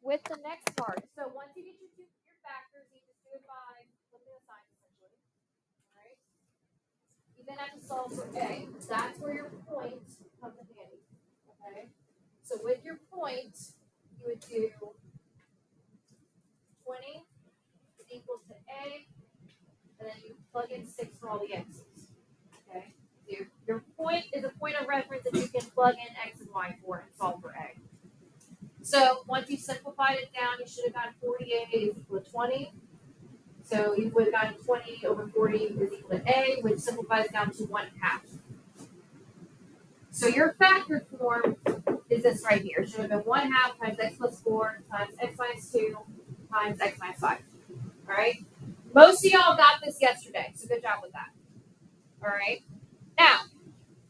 with the next part. So once you get your factors, you just do it by flipping the signs essentially. All right. You then have to solve for A. That's where your point comes in handy. Okay. So with your point, you would do 20 is equal to A, and then you plug in 6 for all the x's. Okay. So your point is a point of reference that you can plug in x and y for and solve for A. So once you simplified it down, you should have gotten 48 is equal to 20. So you would have gotten 20 over 40 is equal to A, which simplifies down to 1/2. So your factor form is this right here. It should have been 1/2 times x plus 4 times x minus 2 times x minus 5. All right. Most of y'all got this yesterday, so good job with that. All right. Now,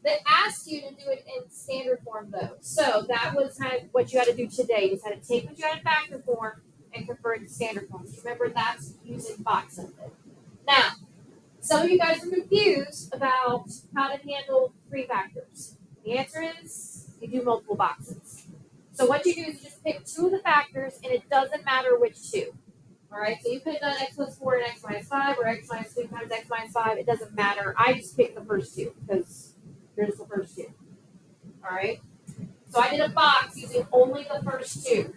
they asked you to do it in standard form, though. So that was kind of what you had to do today. You just had to take what you had in factor form and convert it to standard form. Remember, that's using box method. Now, some of you guys are confused about how to handle 3 factors. The answer is you do multiple boxes. So what you do is you just pick 2 of the factors, and it doesn't matter which 2. All right, so you could have done x plus 4 and x minus 5, or x minus 2 times x minus 5. It doesn't matter. I just picked the first 2 because here's the first 2. All right, so I did a box using only the first 2.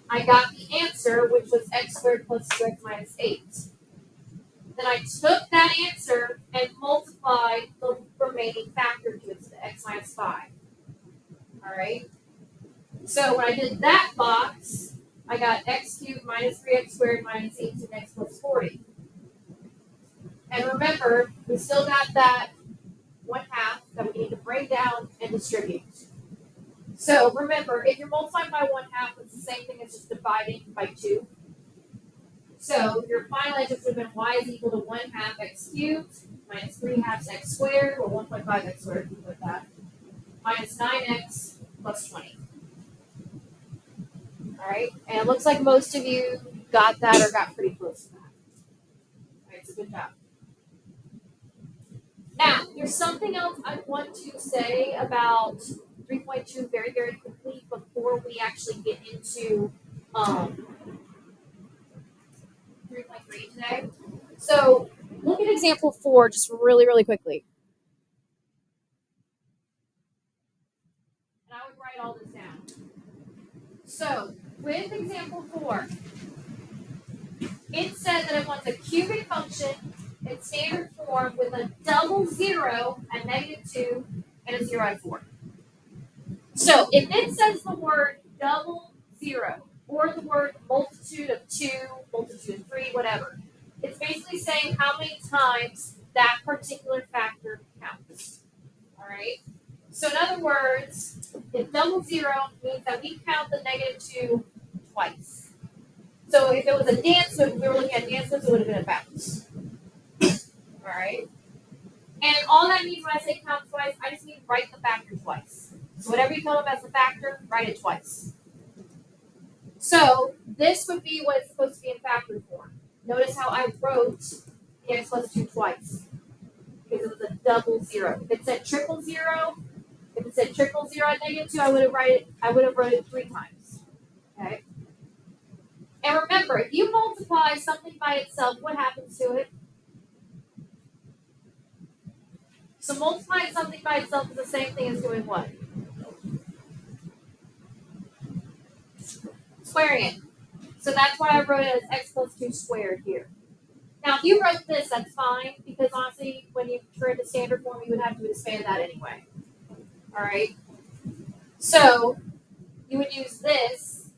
I got the answer, which was x squared plus 2x minus 8. Then I took that answer and multiplied the remaining factor to it, the x minus 5. All right, so when I did that box, I got x cubed minus 3x squared minus 18x plus 40. And remember, we still got that 1/2 that we need to break down and distribute. So remember, if you're multiplying by 1/2, it's the same thing as just dividing by 2. So your final answer would have been y is equal to 1/2 x cubed minus 3/2 x squared, or 1.5 x squared, like that, minus 9x plus 20. All right, and it looks like most of you got that or got pretty close to that. All right, so good job. Now, there's something else I want to say about 3.2 very, very quickly before we actually get into 3.3 today. So look at example 4 just really, really quickly. And I would write all this down. So with example 4, it said that it wants a cubic function in standard form with a double 0 at -2 and a 0 at 4. So if it says the word double 0 or the word multitude of 2, multitude of 3, whatever, it's basically saying how many times that particular factor counts. All right? So in other words, if double 0 means that we count the -2 twice. So if it was a dance move, we were looking at dance moves, it would have been a bounce. All right? And all that means when I say count twice, I just mean write the factor twice. So whatever you come up as a factor, write it twice. So this would be what it's supposed to be in factor form. Notice how I wrote the x plus 2 twice. Because it was a double 0. If it said triple 0, if it said triple 0 at -2, I would have wrote it 3 times. Okay? And remember, if you multiply something by itself, what happens to it? So multiplying something by itself is the same thing as doing what? Squaring it. So that's why I wrote it as x plus 2 squared here. Now, if you wrote this, that's fine, because honestly, when you turn to standard form, you would have to expand that anyway. All right? So you would use this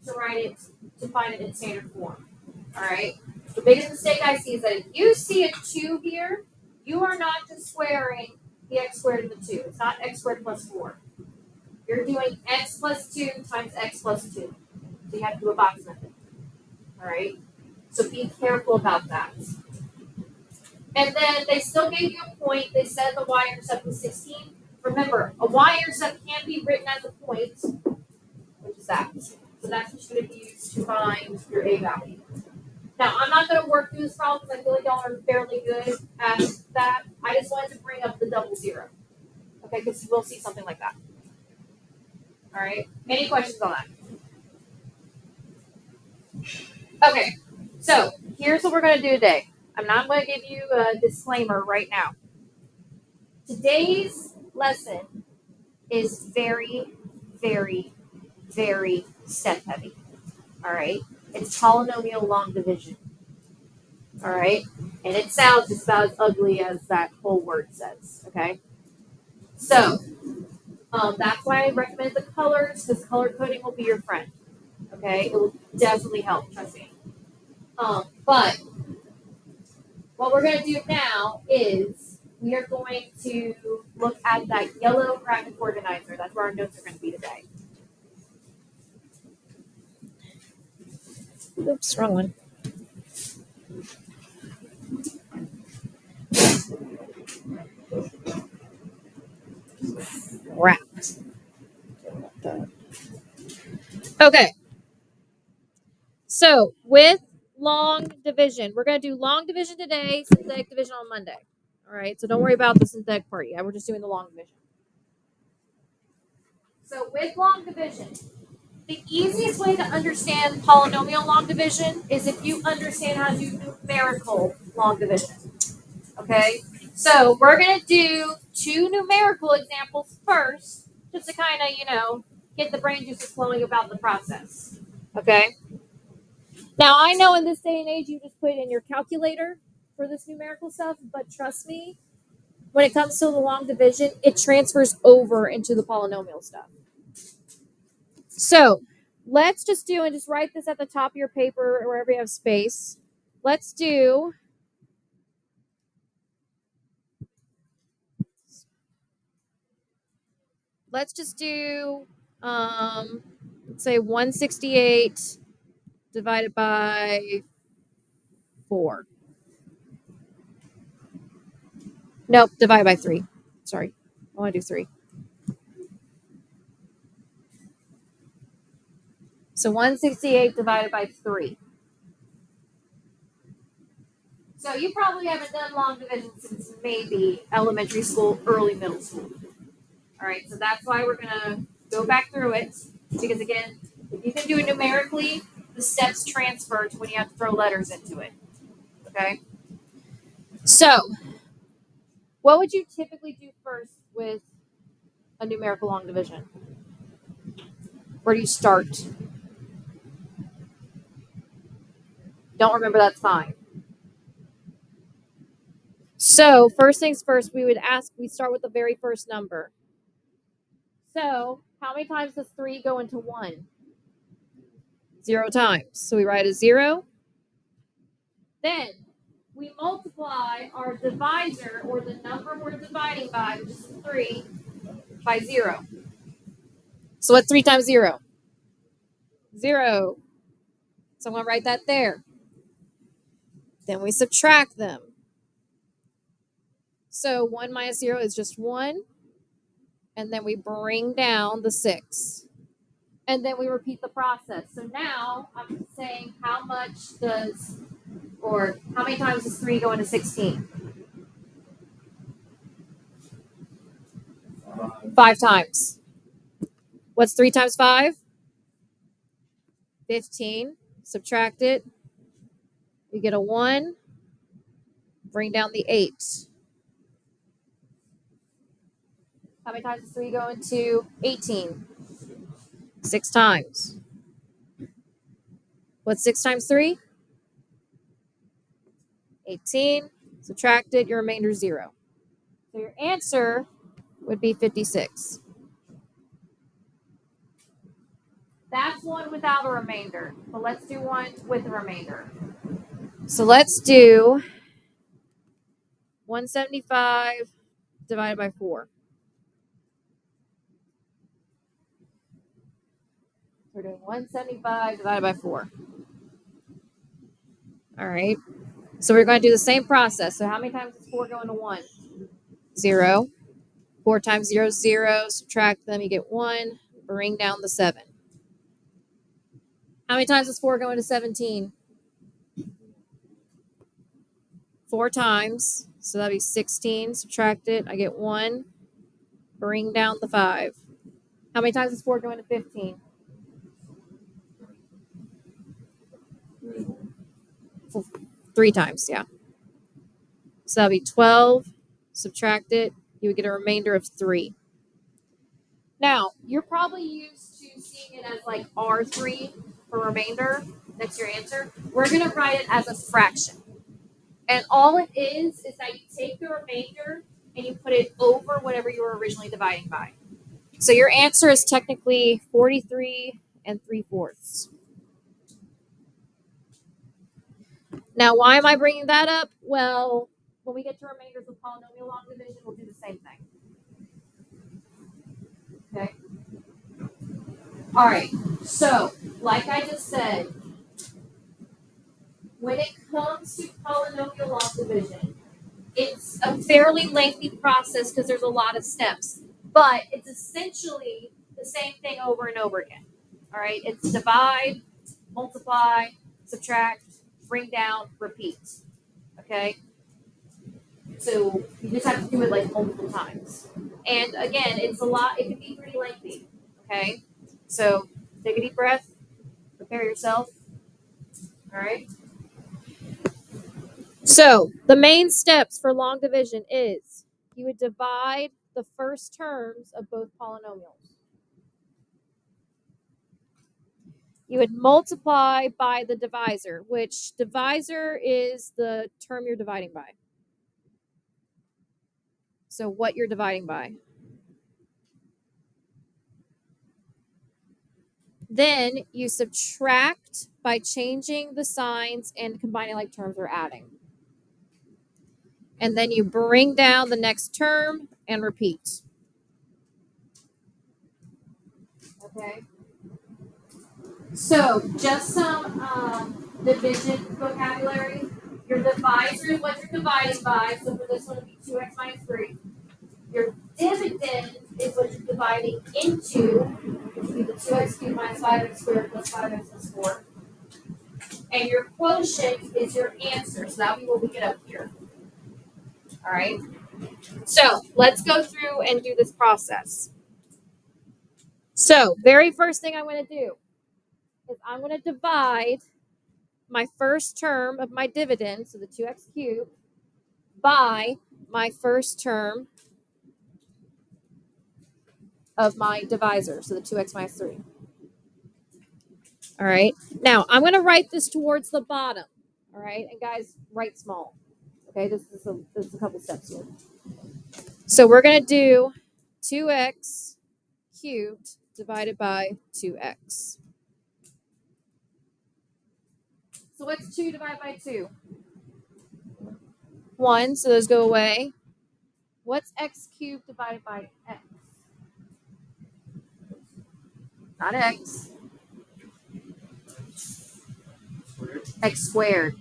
to write it, to find it in standard form. All right? The biggest mistake I see is that if you see a 2 here, you are not just squaring the x squared to the 2. It's not x squared plus 4. You're doing x plus 2 times x plus 2. So you have to do a box method. All right? So be careful about that. And then they still gave you a point. They said the y-intercept was 16. Remember, a y-intercept can be written as a point, which is that. So that's what you're going to use to find your a value. Now, I'm not going to work through this problem because I feel like y'all are fairly good at that. I just wanted to bring up the double 0. Okay, because we'll see something like that. All right. Any questions on that? Okay, so here's what we're going to do today. I'm not going to give you a disclaimer right now. Today's lesson is very, very, very step heavy. All right, it's polynomial long division. All right, and it sounds just about as ugly as that whole word says. Okay, so that's why I recommend the colors, because color coding will be your friend. Okay, it will definitely help. Trust me. But what we're going to do now is we are going to look at that yellow graphic organizer. That's where our notes are going to be today. Oops, wrong one. Crap. Okay. So with long division, we're going to do long division today, synthetic division on Monday. All right. So don't worry about the synthetic part yet. We're just doing the long division. So with long division, the easiest way to understand polynomial long division is if you understand how to do numerical long division. Okay, so we're going to do two numerical examples first, just to kind of, get the brain juices flowing about the process. Okay, now I know in this day and age you just put it in your calculator for this numerical stuff, but trust me, when it comes to the long division, it transfers over into the polynomial stuff. So let's just do, and just write this at the top of your paper or wherever you have space. Let's do let's say 168 divided by 4. Nope, divided by 3. Sorry, I want to do 3. So 168 divided by 3. So you probably haven't done long division since maybe elementary school, early middle school. All right, so that's why we're going to go back through it. Because again, if you can do it numerically, the steps transfer to when you have to throw letters into it. Okay? So, what would you typically do first with a numerical long division? Where do you start? Don't remember, that's fine. So, first things first, we start with the very first number. So, how many times does 3 go into 1? 0 times. So, we write a 0. Then, we multiply our divisor, or the number we're dividing by, which is 3, by 0. So, what's 3 times 0? 0. So, I'm going to write that there. Then we subtract them. So 1 minus 0 is just 1. And then we bring down the 6. And then we repeat the process. So now I'm saying how many times does 3 go into 16? 5 times. What's 3 times 5? 15. Subtract it. You get a 1. Bring down the 8. How many times does 3 go into 18? 6 times. What's 6 times 3? 18. Subtract it. Your remainder is 0. So your answer would be 56. That's one without a remainder. But let's do one with a remainder. So let's do 175 divided by 4. We're doing 175 divided by 4. All right. So we're going to do the same process. So how many times does 4 go into 1? 0. 4 times 0 is 0. Subtract them. You get 1. Bring down the 7. How many times does 4 go into 17? 4 times. So that'd be 16. Subtract it. I get 1. Bring down the 5. How many times does 4 go into 15? 3 times, yeah. So that'll be 12, subtract it, you would get a remainder of 3. Now, you're probably used to seeing it as like R3 for remainder next to your answer. We're going to write it as a fraction. And all it is that you take the remainder and you put it over whatever you were originally dividing by. So your answer is technically 43 3/4. Now, why am I bringing that up? Well, when we get to remainders of polynomial long division, we'll do the same thing. Okay. All right. So, like I just said, when it comes to polynomial long division, it's a fairly lengthy process because there's a lot of steps, but it's essentially the same thing over and over again. All right. It's divide, multiply, subtract, bring down, repeat. Okay. So you just have to do it like multiple times. And again, it's a lot, it can be pretty lengthy. Okay. So take a deep breath, prepare yourself. All right. So the main steps for long division is you would divide the first terms of both polynomials. You would multiply by the divisor, which divisor is the term you're dividing by. So what you're dividing by. Then you subtract by changing the signs and combining like terms or adding. And then you bring down the next term and repeat. Okay. So just some division vocabulary. Your divisor is what you're dividing by. So for this one, it would be 2x minus 3. Your dividend is what you're dividing into, which would be the 2x cubed minus 5x squared plus 5x plus 4. And your quotient is your answer. So that'll be what we get up here. All right. So let's go through and do this process. So very first thing I'm going to do is I'm going to divide my first term of my dividend, so the 2x cubed, by my first term of my divisor, so the 2x minus 3. All right. Now, I'm going to write this towards the bottom. All right. And guys, write small. Okay. This is a couple steps here. So we're going to do 2x cubed divided by 2x. So what's 2 divided by 2? 1, so those go away. What's x cubed divided by x? Not x. X squared.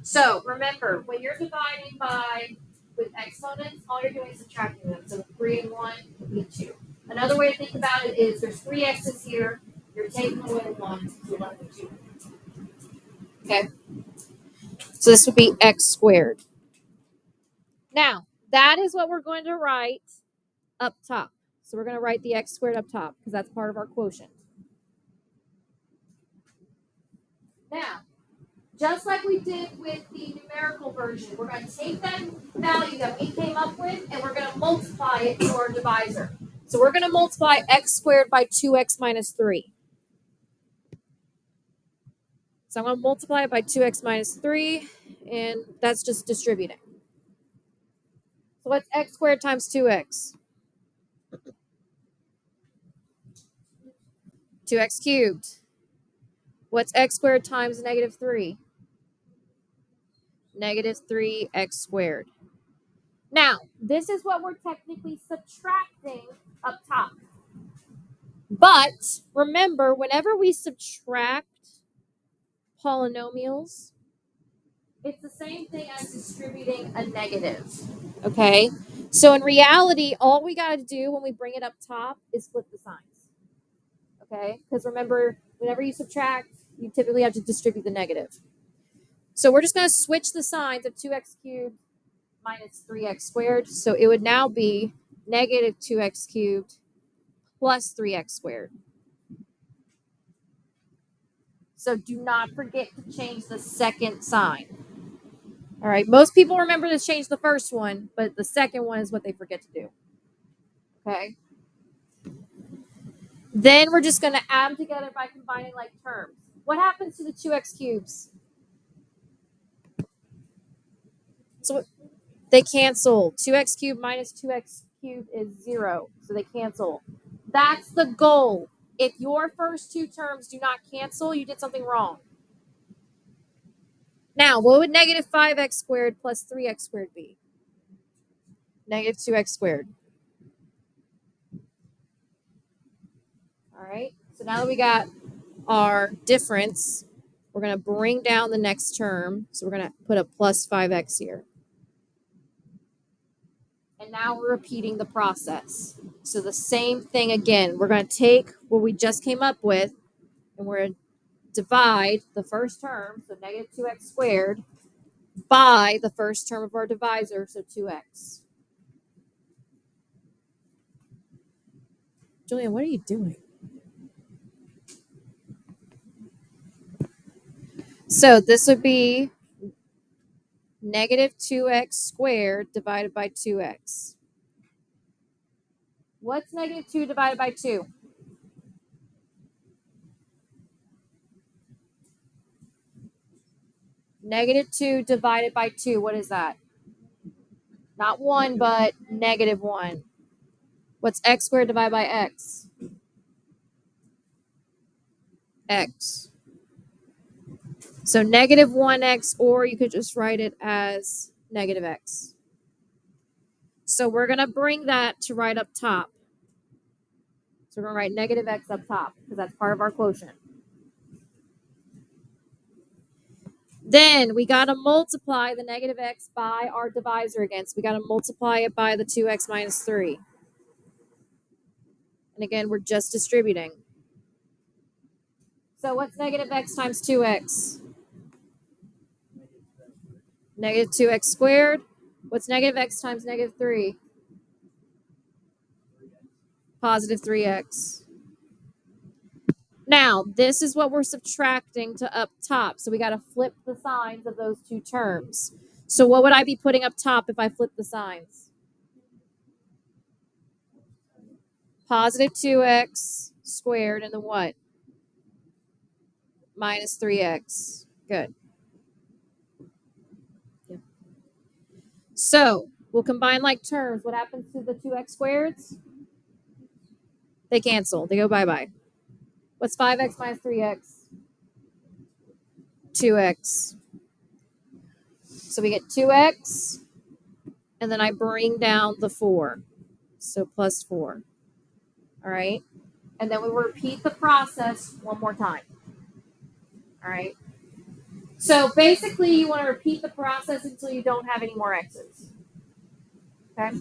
So remember, when you're dividing by with exponents, all you're doing is subtracting them. So 3 and 1 would be 2. Another way to think about it is there's 3 x's here. You're taking away 1, so you're left with 2. Okay. So this would be x squared. Now, that is what we're going to write up top. So we're going to write the x squared up top because that's part of our quotient. Now, just like we did with the numerical version, we're going to take that value that we came up with and we're going to multiply it to our divisor. So we're going to multiply x squared by 2x minus 3. So I'm going to multiply it by 2x minus 3, and that's just distributing. So what's x squared times 2x? 2x cubed. What's x squared times negative 3? Negative 3x squared. Now, this is what we're technically subtracting up top. But remember, whenever we subtract polynomials, it's the same thing as distributing a negative. Okay? So in reality, all we got to do when we bring it up top is flip the signs. Okay? Because remember, whenever you subtract, you typically have to distribute the negative. So we're just going to switch the signs of 2x cubed minus 3x squared. So it would now be negative 2x cubed plus 3x squared. So do not forget to change the second sign. All right. Most people remember to change the first one, but the second one is what they forget to do. Okay. Then we're just going to add them together by combining like terms. What happens to the 2x cubes? So they cancel. 2x cubed minus 2x cubed is 0. So they cancel. That's the goal. If your first two terms do not cancel, you did something wrong. Now, what would negative 5x squared plus 3x squared be? Negative 2x squared. All right. So now that we got our difference, we're going to bring down the next term. So we're going to put a plus 5x here. And now we're repeating the process. So the same thing again. We're going to take what we just came up with, and we're going to divide the first term, so negative 2x squared, by the first term of our divisor, so 2x. Julian, what are you doing? So this would be negative 2x squared divided by 2x. What's negative 2 divided by 2? Negative 2 divided by 2, what is that? Not 1, but negative 1. What's x squared divided by x? X. So negative 1x, or you could just write it as negative x. So we're going to bring that to right up top. So we're going to write negative x up top because that's part of our quotient. Then we got to multiply the negative x by our divisor again. So we got to multiply it by the 2x minus 3. And again, we're just distributing. So what's negative x times 2x? Negative 2x squared. What's negative x times negative 3? Positive 3x. Now, this is what we're subtracting to up top. So we got to flip the signs of those two terms. So what would I be putting up top if I flip the signs? Positive 2x squared and then what? Minus 3x. Good. Yeah. So we'll combine like terms. What happens to the 2x squareds? They cancel. They go bye-bye. What's 5x minus 3x? 2x. So we get 2x, and then I bring down the 4. So plus 4. All right. And then we repeat the process one more time. All right. So basically, you want to repeat the process until you don't have any more x's. Okay.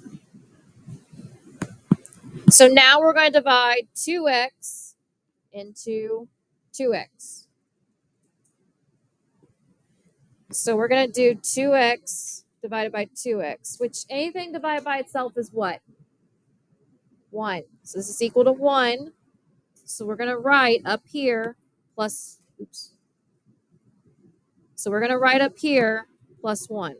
So now we're going to divide 2x into 2x. So we're going to do 2x divided by 2x, which anything divided by itself is what? 1. So this is equal to 1. So we're going to write up here plus, oops. So we're going to write up here plus 1.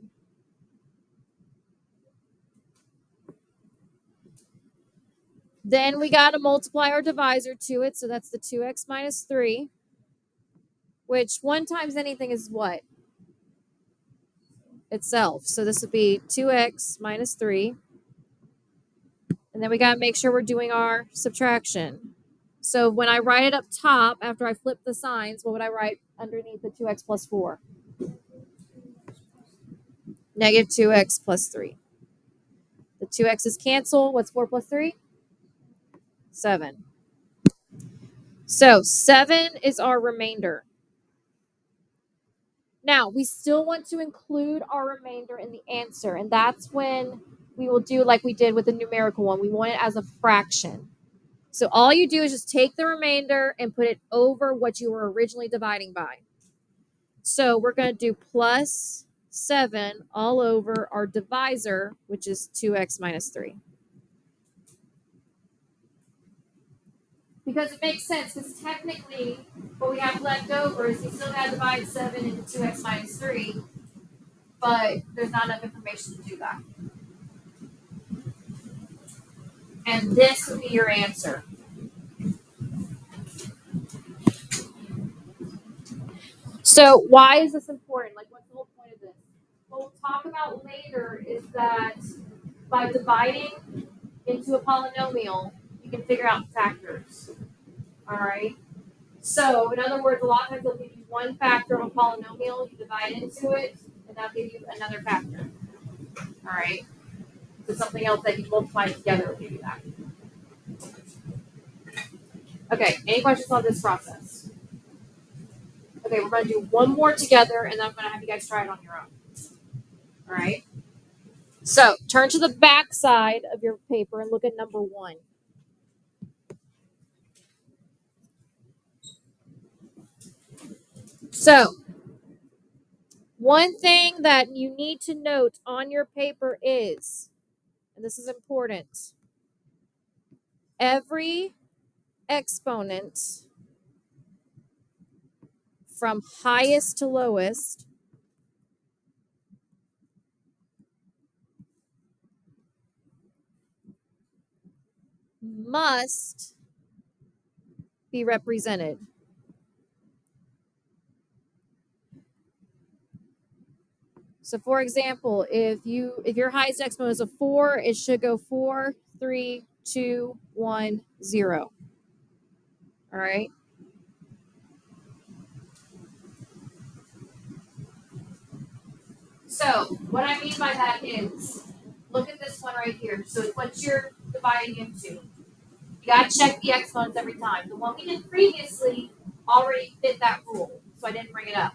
Then we got to multiply our divisor to it. So that's the 2x minus 3, which 1 times anything is what? Itself. So this would be 2x minus 3. And then we got to make sure we're doing our subtraction. So when I write it up top, after I flip the signs, what would I write underneath the 2x plus 4? Negative 2x plus 3. The 2x's cancel. What's 4 plus 3? 7. So 7 is our remainder. Now, we still want to include our remainder in the answer, and that's when we will do like we did with the numerical one. We want it as a fraction. So all you do is just take the remainder and put it over what you were originally dividing by. So we're going to do plus 7 all over our divisor, which is 2x minus 3. Because it makes sense, because technically what we have left over is we still got to divide 7 into 2x minus 3, but there's not enough information to do that. And this would be your answer. So why is this important? Like, what's the whole point of this? What we'll talk about later is that by dividing into a polynomial, you can figure out factors. All right? So, in other words, a lot of times they'll give you one factor of a polynomial, you divide into it, and that'll give you another factor. All right? So something else that you multiply together will give you that. Okay, any questions on this process? Okay, we're going to do one more together, and then I'm going to have you guys try it on your own. All right? So, turn to the back side of your paper and look at number 1. So, one thing that you need to note on your paper is, and this is important, every exponent from highest to lowest must be represented. So for example, if your highest exponent is a 4, it should go 4, 3, 2, 1, 0. All right? So what I mean by that is, look at this one right here. So it's what you're dividing into. You got to check the exponents every time. The one we did previously already fit that rule, so I didn't bring it up.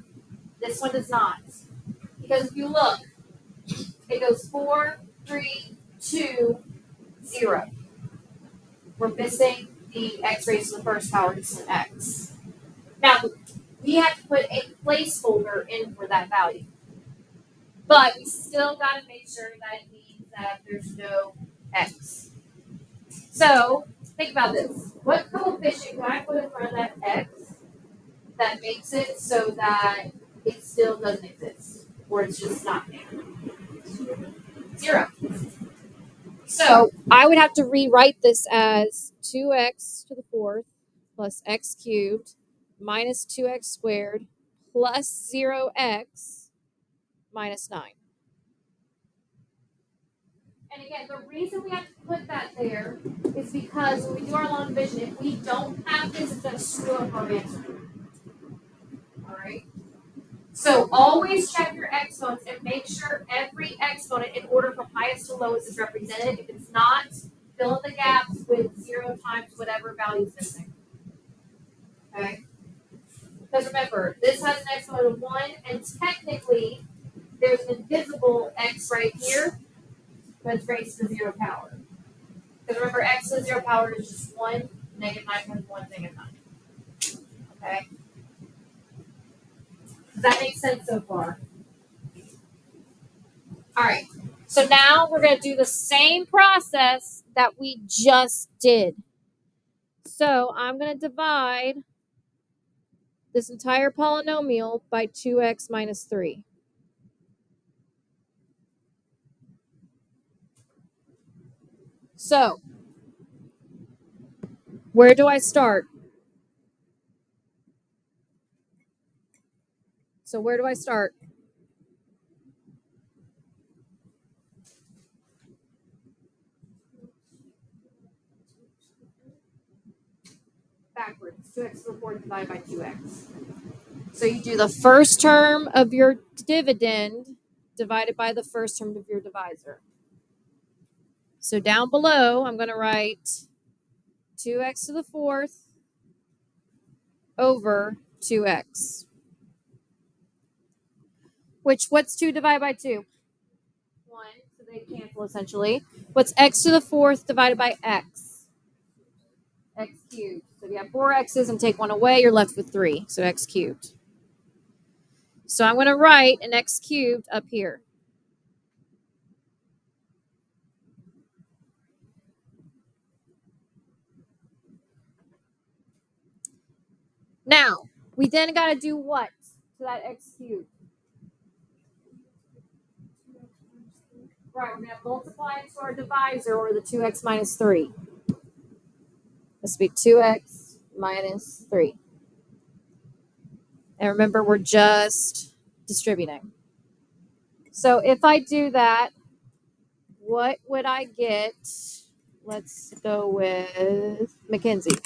This one does not. Because if you look, it goes 4, 3, 2, 0. We're missing the x raised to the first power, just an x. Now, we have to put a placeholder in for that value. But we still got to make sure that it means that there's no x. So, think about this. What coefficient can I put in front of that x that makes it so that it still doesn't exist? Or it's just not there? 0. So, I would have to rewrite this as 2x to the 4th plus x cubed minus 2x squared plus 0x minus 9. And again, the reason we have to put that there is because when we do our long division, if we don't have this, it's going to screw up our answer. All right? So always check your exponents and make sure every exponent in order from highest to lowest is represented. If it's not, fill in the gaps with 0 times whatever value is missing. Okay? Because remember, this has an exponent of 1, and technically, there's an invisible x right here, but it's raised to the 0 power. Because remember, x to the 0 power is just 1, negative 9 times 1, negative 9. Okay? Does that make sense so far? All right. So now we're going to do the same process that we just did. So I'm going to divide this entire polynomial by 2x minus 3. So, where do I start? Backwards. 2x to the 4th divided by 2x. So you do the first term of your dividend divided by the first term of your divisor. So down below, I'm going to write 2x to the 4th over 2x. What's 2 divided by 2? 1, so they cancel essentially. What's x to the 4th divided by x? X cubed. So if you have 4 x's and take 1 away, you're left with 3, so x cubed. So I'm going to write an x cubed up here. Now, we then got to do what to that x cubed? Right, we're going to multiply it to our divisor, or the 2x minus 3. This will be 2x minus 3. And remember, we're just distributing. So if I do that, what would I get? Let's go with Mackenzie.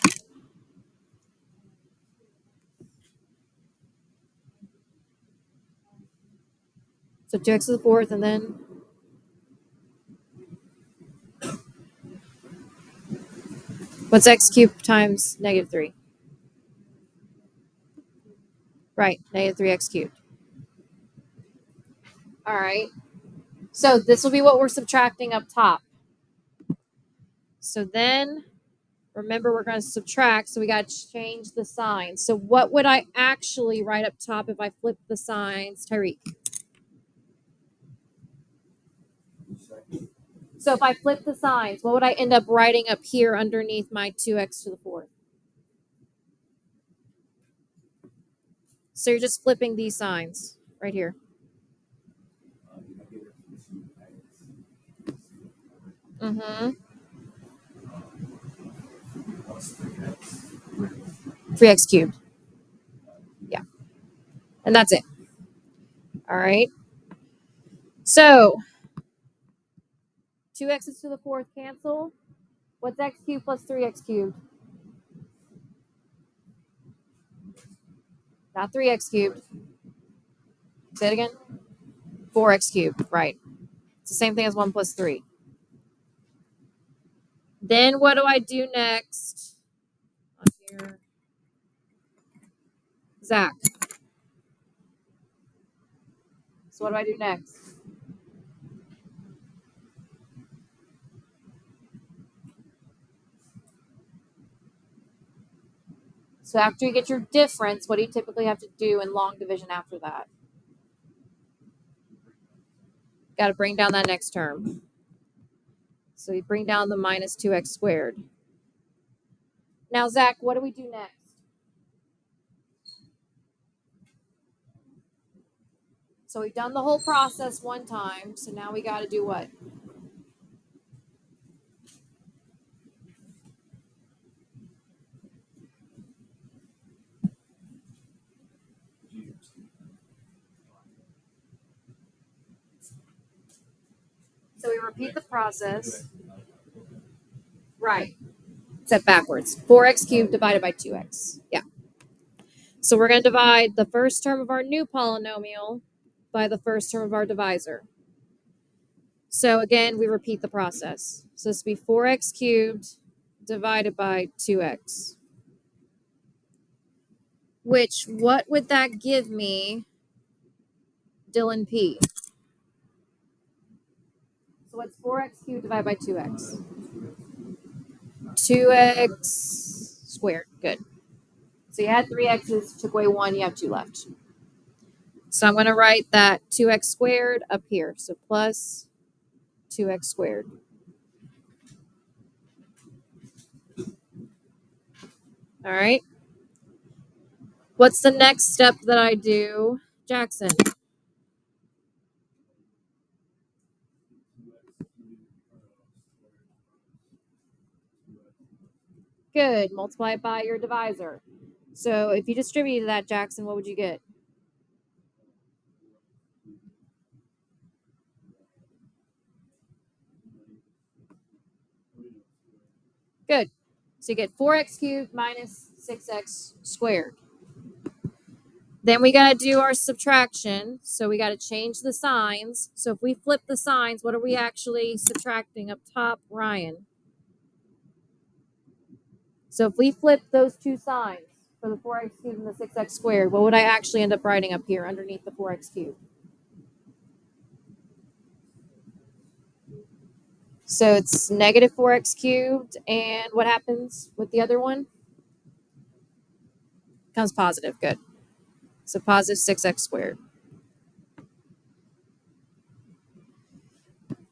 So 2x to the fourth, and then what's x cubed times negative 3? Right, negative 3x cubed. All right. So this will be what we're subtracting up top. So then, remember, we're going to subtract, so we got to change the sign. So what would I actually write up top if I flip the signs, Tyreek? So if I flip the signs, what would I end up writing up here underneath my 2x to the fourth? So you're just flipping these signs right here. Mm-hmm. 3x cubed. Yeah. And that's it. All right. So 2x's to the fourth cancel. What's x cubed plus 3x cubed? Not 3x cubed. Say it again. 4x cubed. Right. It's the same thing as 1 plus 3. Then what do I do next? On here. Zach. So what do I do next? So after you get your difference, what do you typically have to do in long division after that? Got to bring down that next term. So you bring down the minus 2x squared. Now, Zach, what do we do next? So we've done the whole process one time. So now we got to do what? So we repeat the process. Right. Except backwards. 4x cubed divided by 2x. Yeah. So we're going to divide the first term of our new polynomial by the first term of our divisor. So again, we repeat the process. So this would be 4x cubed divided by 2x. Which, what would that give me, Dylan P? So what's 4x cubed divided by 2x? 2x squared. Good. So you had 3 x's, took away 1, you have 2 left. So I'm going to write that 2x squared up here. So plus 2x squared. All right. What's the next step that I do, Jackson? Good. Multiply it by your divisor. So if you distributed that, Jackson, what would you get? Good. So you get 4x cubed minus 6x squared. Then we got to do our subtraction. So we got to change the signs. So if we flip the signs, what are we actually subtracting up top, Ryan? So if we flip those two signs for the 4x cubed and the 6x squared, what would I actually end up writing up here underneath the 4x cubed? So it's negative 4x cubed, and what happens with the other one? Comes positive. Good. So positive 6x squared.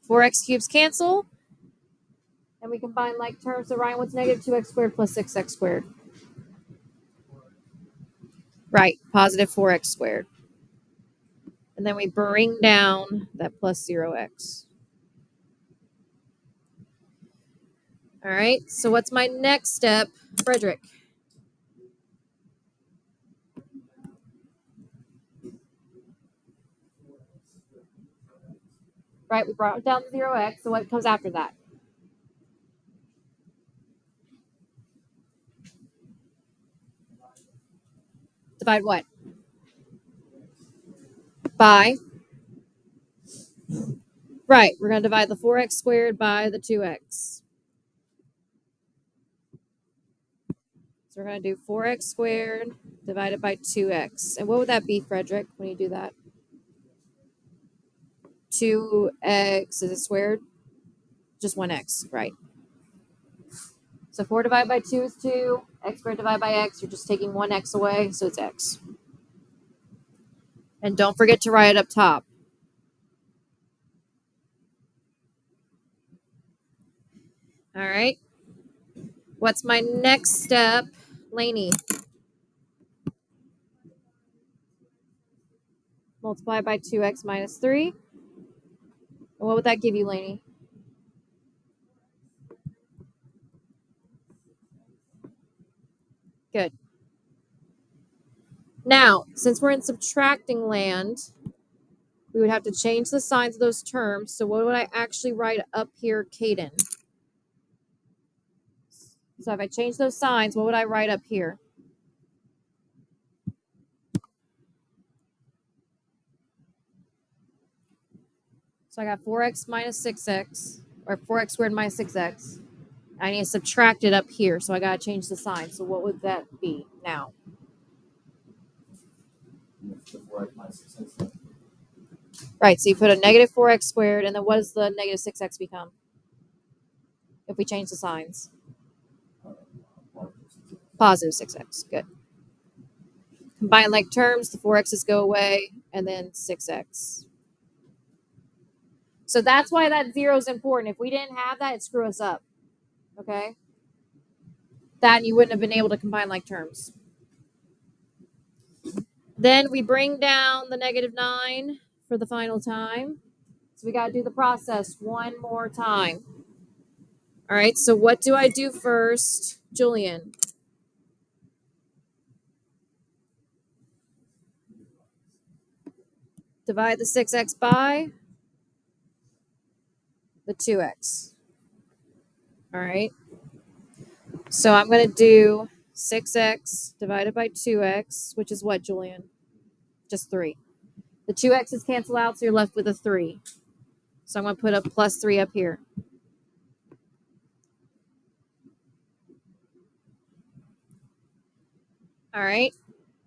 4x cubes cancel, and we combine like terms. So Ryan, what's negative 2x squared plus 6x squared? Right, positive 4x squared. And then we bring down that plus 0x. All right, so what's my next step, Frederick? Right, we brought down 0x, so what comes after that? Divide what? By? Right, we're going to divide the 4x squared by the 2x. So we're going to do 4x squared divided by 2x. And what would that be, Frederick, when you do that? 2x, is it squared? Just 1x, right. So 4 divided by 2 is 2. X squared divided by x, you're just taking 1x away, so it's x. And don't forget to write it up top. All right. What's my next step, Lainey? Multiply by 2x minus 3. And what would that give you, Lainey? Good. Now, since we're in subtracting land, we would have to change the signs of those terms. So what would I actually write up here, Caden? So if I change those signs, what would I write up here? So I got 4x minus 6x, or 4x squared minus 6x. I need to subtract it up here, so I got to change the sign. So what would that be now? Right, so you put a negative 4x squared, and then what does the negative 6x become? If we change the signs. Positive 6x, good. Combine like terms, the 4x's go away, and then 6x. So that's why that 0 is important. If we didn't have that, it'd screw us up. Okay? That you wouldn't have been able to combine like terms. Then we bring down the negative 9 for the final time. So we got to do the process one more time. All right, so what do I do first, Julian? Divide the 6x by the 2x. All right. So I'm going to do 6x divided by 2x, which is what, Julian? Just 3. The 2x's cancel out, so you're left with a 3. So I'm going to put a plus 3 up here. All right.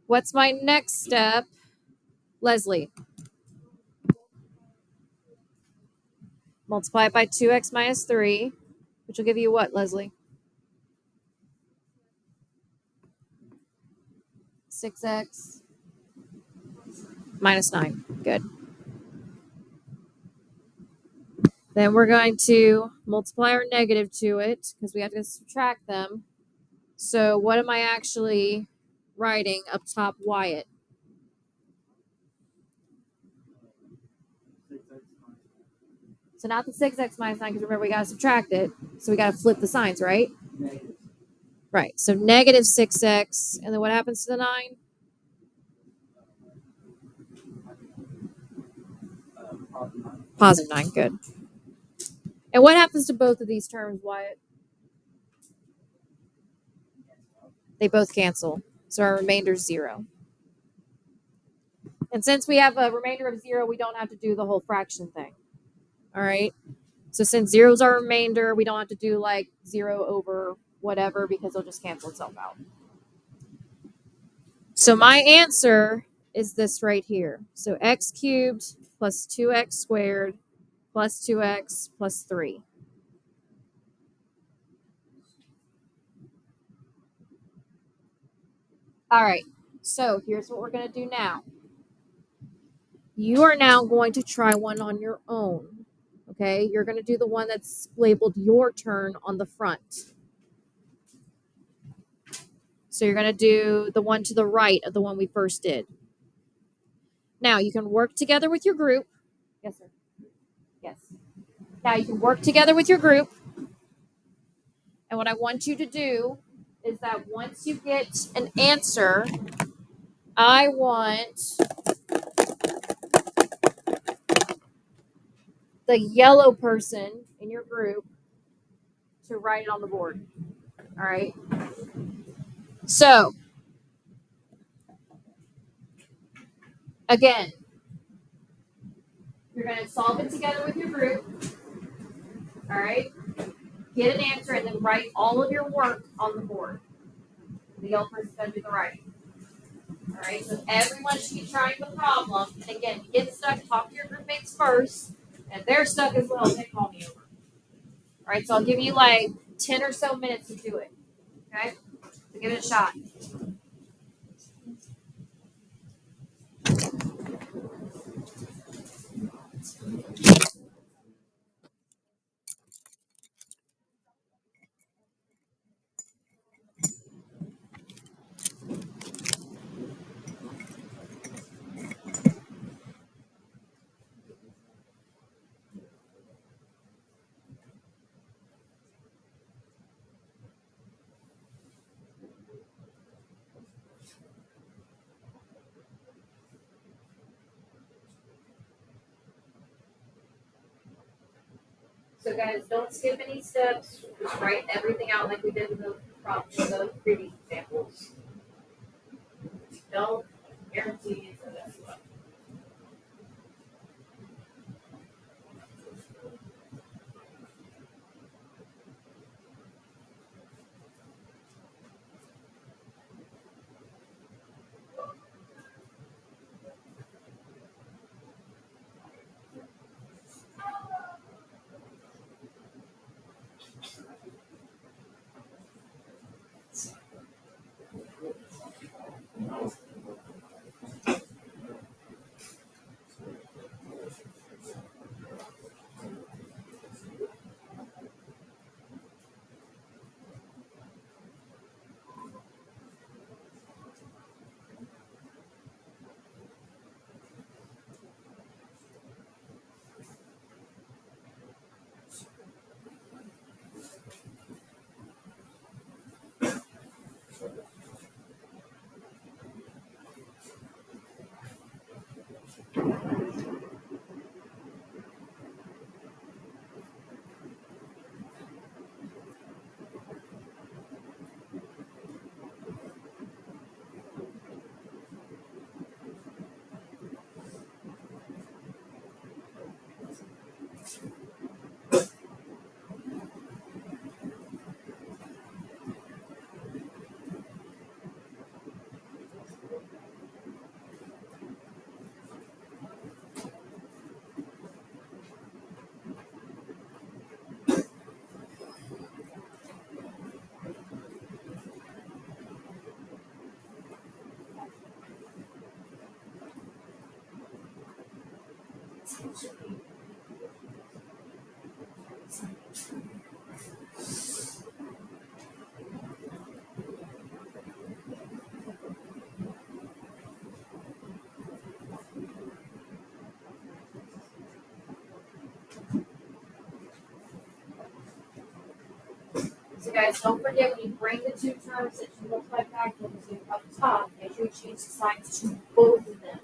What's my next step, Leslie? Multiply it by 2x minus 3, which will give you what, Leslie? 6x minus 9. Good. Then we're going to multiply our negative to it because we have to subtract them. So what am I actually writing up top, Wyatt? So not the 6x minus 9, because remember we got to subtract it. So we got to flip the signs, right? Right. So negative 6x. And then what happens to the 9? Positive 9. Good. And what happens to both of these terms, Wyatt? They both cancel. So our remainder is 0. And since we have a remainder of 0, we don't have to do the whole fraction thing. All right. So since 0 is our remainder, we don't have to do like 0 over whatever because it'll just cancel itself out. So my answer is this right here. So x cubed plus 2x squared plus 2x plus 3. All right. So here's what we're going to do now. You are now going to try one on your own. Okay? You're going to do the one that's labeled your turn on the front. So you're going to do the one to the right of the one we first did. Now you can work together with your group. Yes, sir. Yes. Now you can work together with your group. And what I want you to do is that once you get an answer, I want the yellow person in your group to write it on the board. All right. So, again, you're going to solve it together with your group. All right. Get an answer and then write all of your work on the board. The yellow person's going to do the writing. All right. So everyone should be trying the problem. And again, if you get stuck, talk to your group mates first. And if they're stuck as well, they call me over. All right. So I'll give you like 10 or so minutes to do it. Okay. So give it a shot. So guys, don't skip any steps. Just write everything out like we did in the prompts in the previous examples. Don't guarantee it's the best one. So guys, don't forget when you bring the two terms that you multiply back to up top, make sure you change the signs to both of them.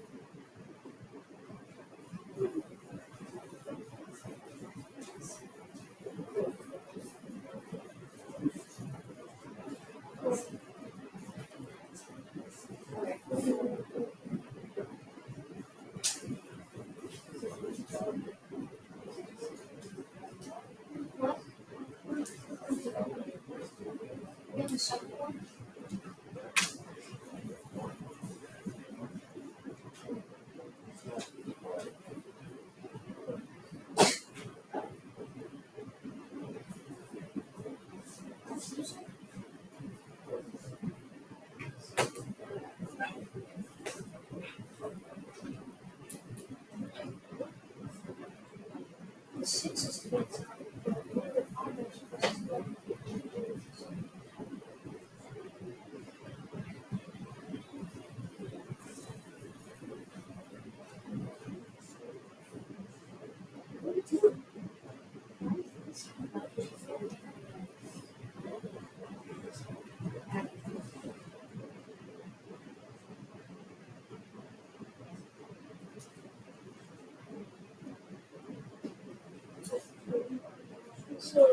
So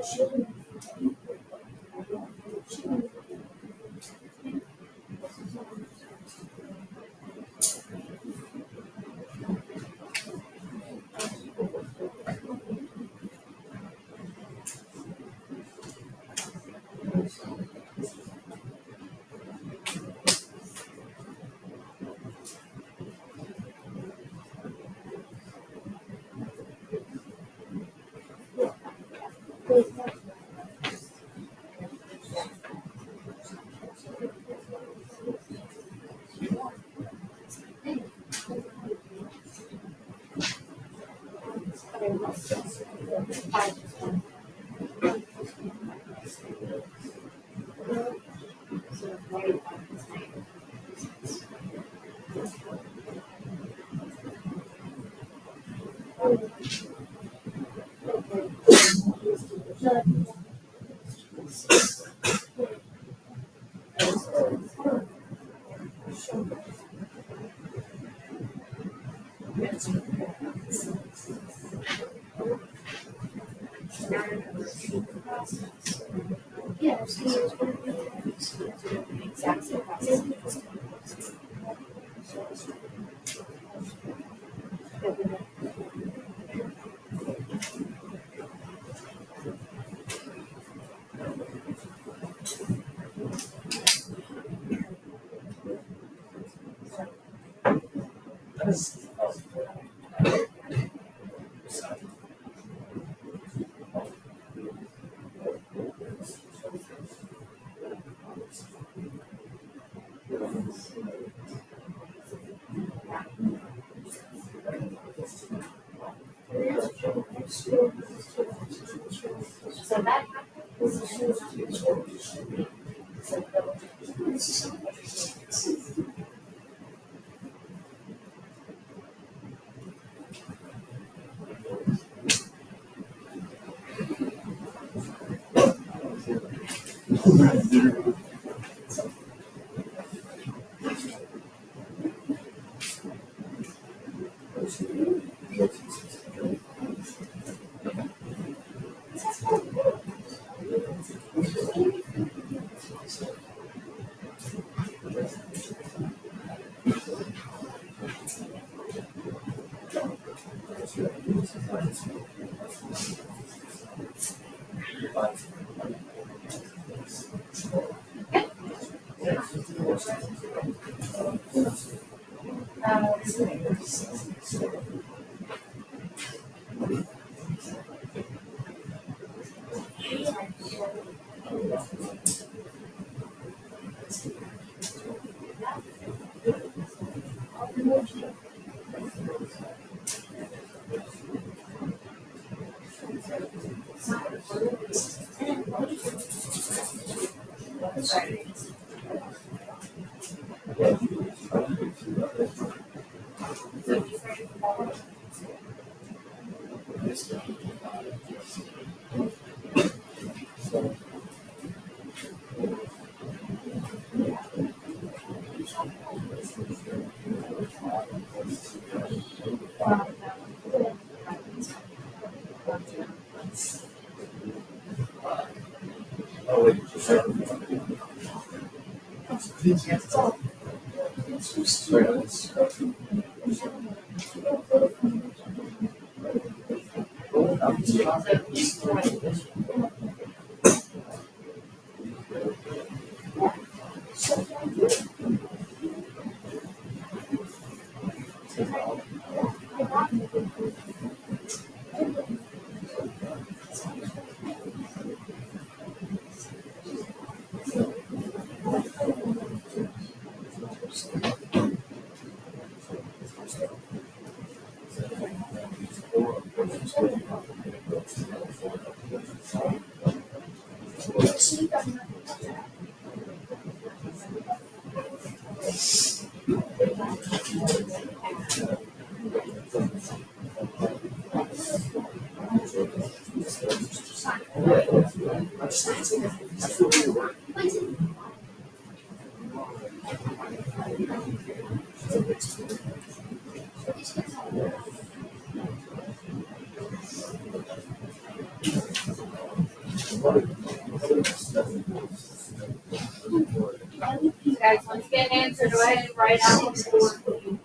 that Guys, once you get an answer, go ahead and write out on the board, please.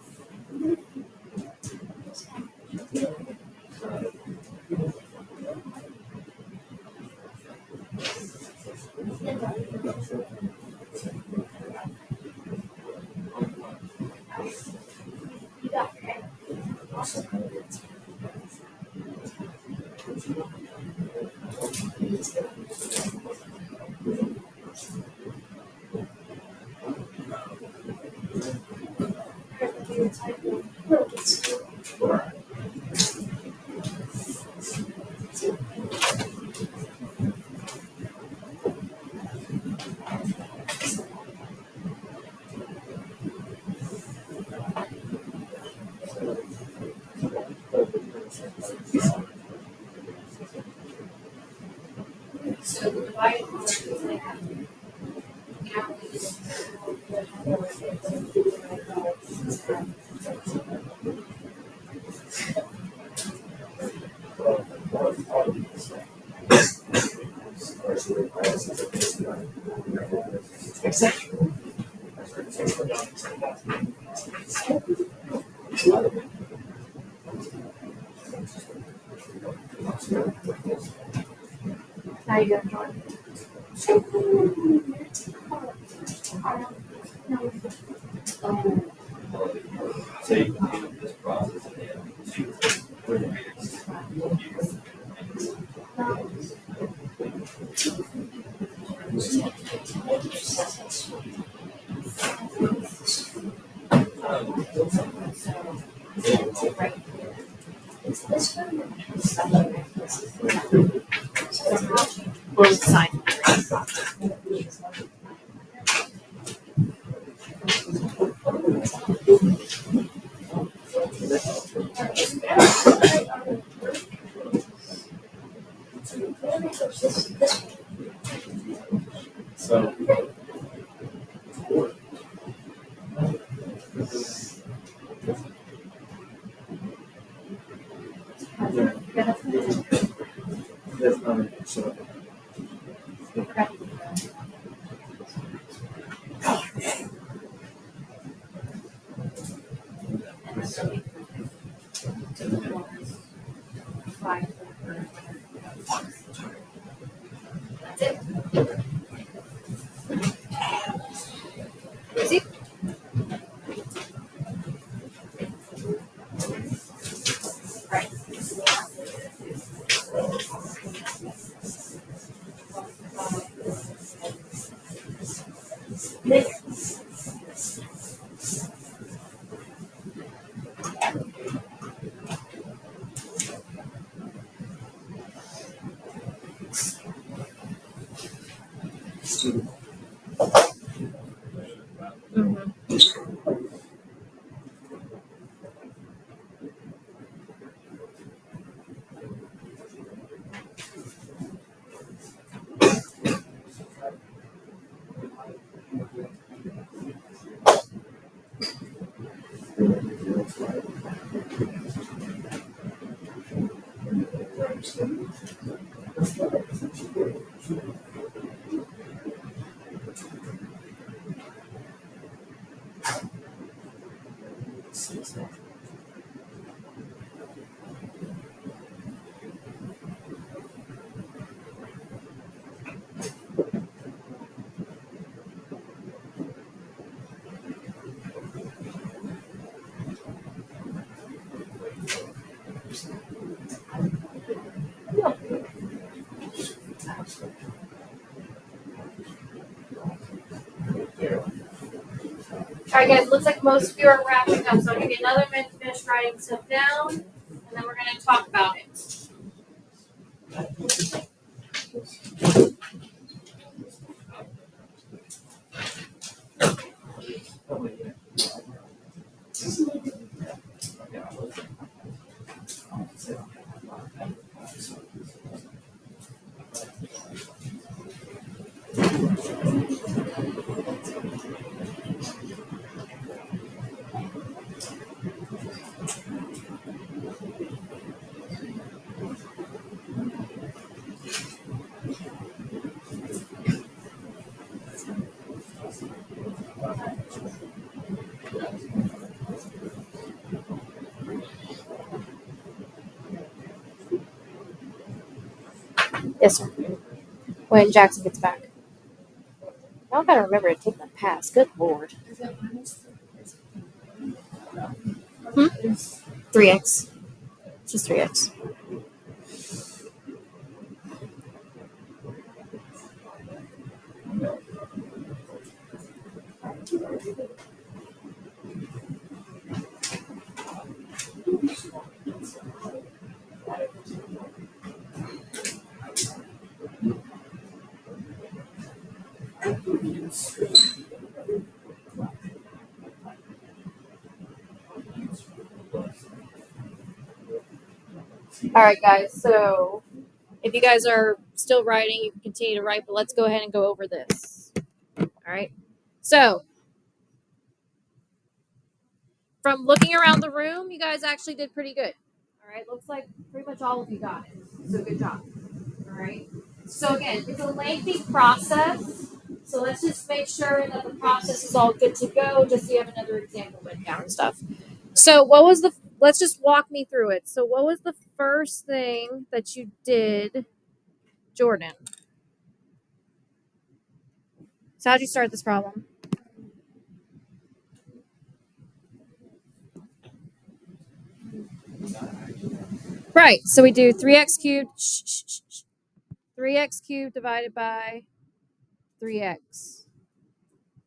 So the divided part is like how you doing, Jordan? Close the sign. That's it. Easy. Right. All right, guys, looks like most of you are wrapping up, so I'll give you another minute to finish writing stuff down, and then we're going to talk about it. Yes, sir. When Jackson gets back. Y'all gotta remember to take the pass. Good lord. 3x. Just 3x. All right, guys. So if you guys are still writing, you can continue to write, but let's go ahead and go over this. All right. So from looking around the room, you guys actually did pretty good. All right. Looks like pretty much all of you got it. So good job. All right. So again, it's a lengthy process. So let's just make sure that the process is all good to go, just so you have another example written down and stuff. So let's just walk me through it. So what was the first thing that you did, Jordan? So how'd you start this problem? Right. So we do 3x cubed, 3x cubed divided by 3x.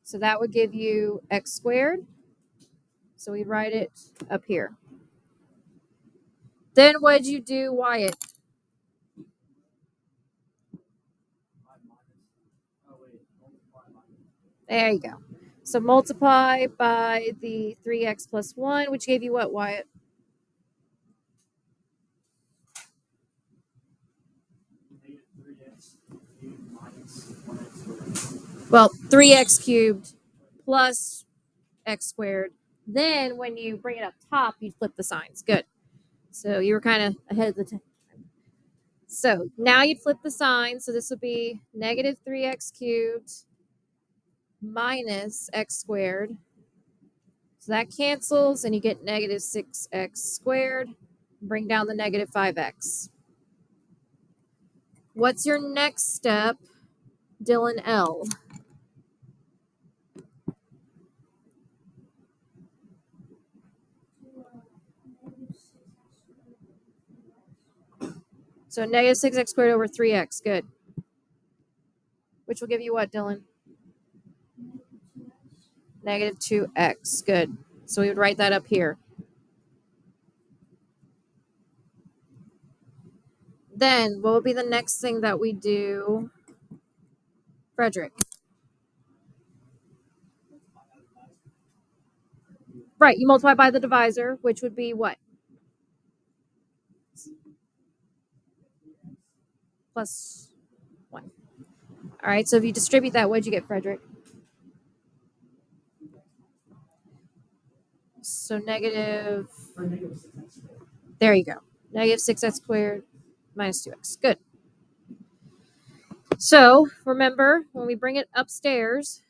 So that would give you x squared. So we write it up here. Then what'd you do, Wyatt? There you go. So multiply by the 3x plus 1, which gave you what, Wyatt? Well, 3x cubed plus x squared. Then when you bring it up top, you flip the signs. Good. So you were kind of ahead of the time. So now you'd flip the sign. So this would be negative 3x cubed minus x squared. So that cancels and you get negative 6x squared. Bring down the negative 5x. What's your next step, Dylan L? So negative 6x squared over 3x. Good. Which will give you what, Dylan? Negative 2x. Good. So we would write that up here. Then what will be the next thing that we do, Frederick? Right, you multiply by the divisor, which would be what? Plus 1. All right, so if you distribute that, what'd you get, Frederick? So negative, there you go. Negative 6x squared minus 2x. Good. So remember, when we bring it upstairs,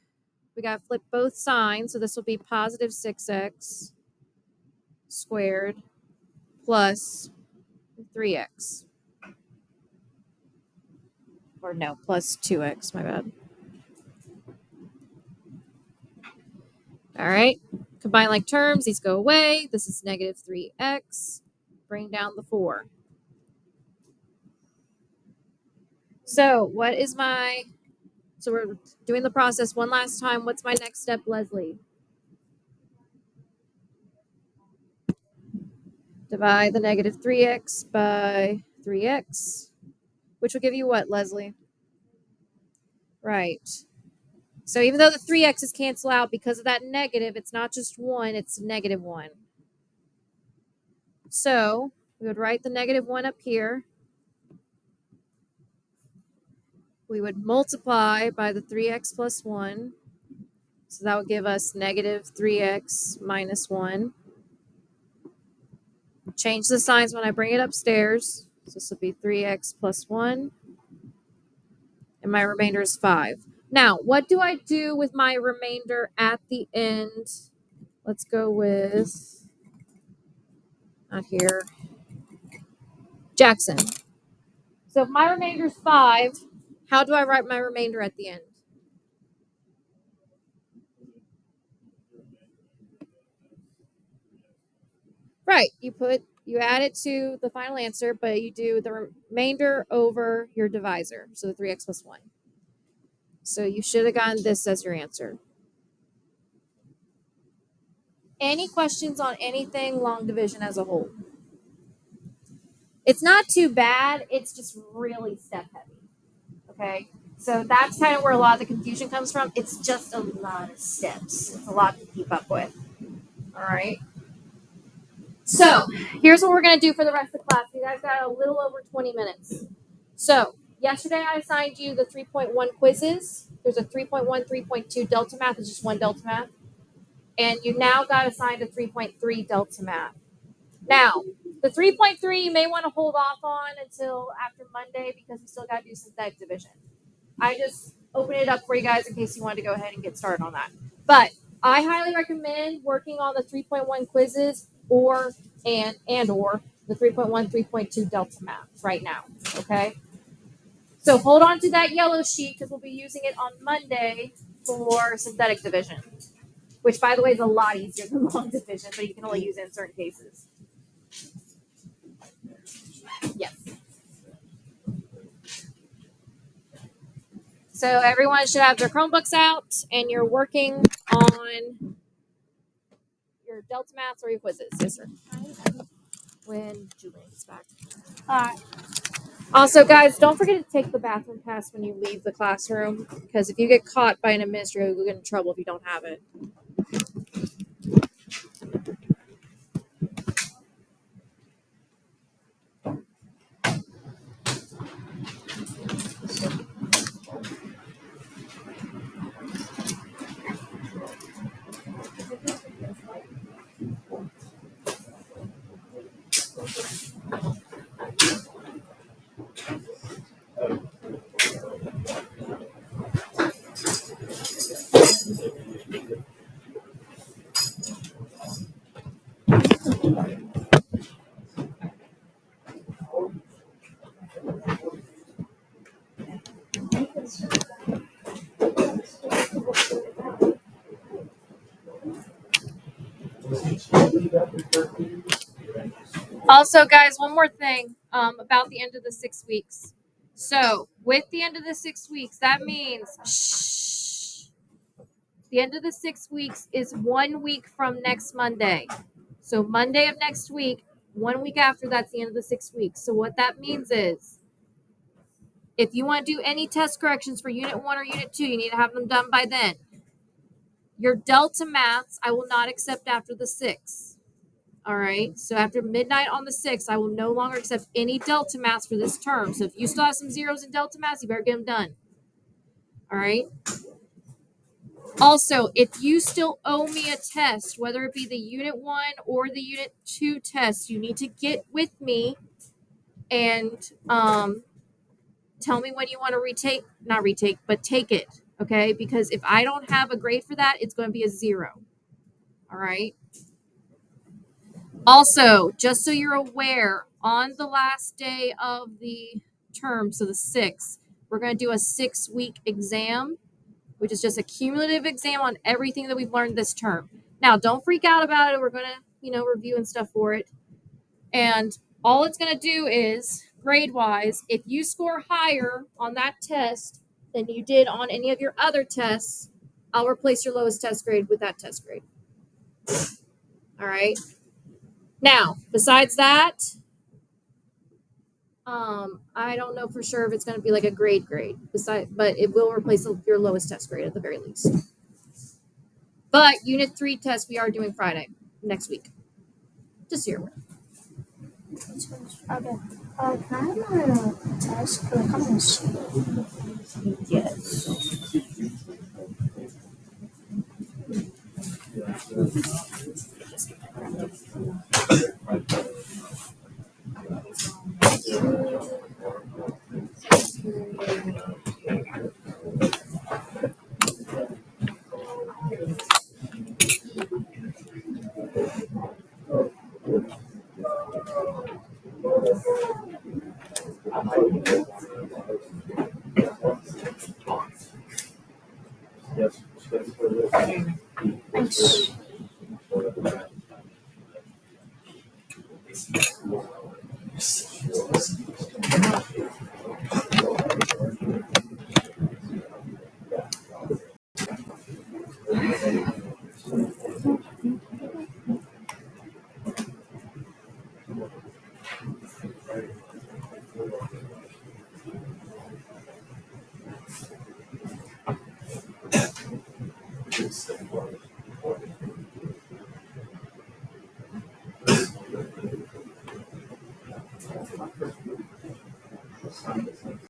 we got to flip both signs. So this will be positive 6x squared plus 3x. Or no, plus 2x, my bad. All right, combine like terms, these go away. This is negative 3x. Bring down the 4. So what is so we're doing the process one last time. What's my next step, Leslie? Divide the negative 3x by 3x, which will give you what, Leslie? Right. So even though the 3x's cancel out because of that negative, it's not just 1, it's negative 1. So we would write the negative 1 up here. We would multiply by the 3x plus 1. So that would give us negative 3x minus 1. Change the signs when I bring it upstairs. So this will be 3x plus 1. And my remainder is 5. Now, what do I do with my remainder at the end? Let's go with, not here, Jackson. So if my remainder is 5, how do I write my remainder at the end? Right. You add it to the final answer, but you do the remainder over your divisor. So the 3x plus 1. So you should have gotten this as your answer. Any questions on anything long division as a whole? It's not too bad. It's just really step heavy. Okay. So that's kind of where a lot of the confusion comes from. It's just a lot of steps. It's a lot to keep up with. All right. So here's what we're going to do for the rest of the class. You guys got a little over 20 minutes. So yesterday I assigned you the 3.1 quizzes. There's a 3.1, 3.2 Delta Math. It's just one Delta Math. And you now got assigned a 3.3 Delta Math. Now, the 3.3 you may want to hold off on until after Monday because we still got to do synthetic division. I just opened it up for you guys in case you wanted to go ahead and get started on that. But I highly recommend working on the 3.1 quizzes or the 3.1, 3.2 Delta Math right now. Okay. So hold on to that yellow sheet because we'll be using it on Monday for synthetic division, which by the way is a lot easier than long division, but you can only use it in certain cases. Yes. So everyone should have their Chromebooks out and you're working on your Delta Maths or your quizzes. Yes, sir. When Julian gets back. Also, guys, don't forget to take the bathroom pass when you leave the classroom because if you get caught by an administrator, you'll get in trouble if you don't have it. Also, guys, one more thing about the end of the 6 weeks. So, with the end of the 6 weeks, that means the end of the 6 weeks is 1 week from next Monday. So, Monday of next week, 1 week after that's the end of the 6 weeks. So, what that means is if you want to do any test corrections for Unit 1 or Unit 2, you need to have them done by then. Your Delta Maths, I will not accept after the 6th. All right. So after midnight on the 6th, I will no longer accept any Delta Maths for this term. So if you still have some zeros in Delta Maths, you better get them done. All right. Also, if you still owe me a test, whether it be the Unit 1 or the Unit 2 test, you need to get with me and tell me when you want to take it. Okay. Because if I don't have a grade for that, it's going to be a 0. All right. Also, just so you're aware, on the last day of the term, so the 6th, we're going to do a 6-week exam, which is just a cumulative exam on everything that we've learned this term. Now, don't freak out about it. We're going to, review and stuff for it. And all it's going to do is, grade-wise, if you score higher on that test than you did on any of your other tests, I'll replace your lowest test grade with that test grade. All right? Now, besides that, I don't know for sure if it's going to be like a grade, but it will replace your lowest test grade at the very least. But Unit 3 test we are doing Friday next week. Just so you're aware. Okay. Can I have a test? Can I come and see? Yes. Thanks.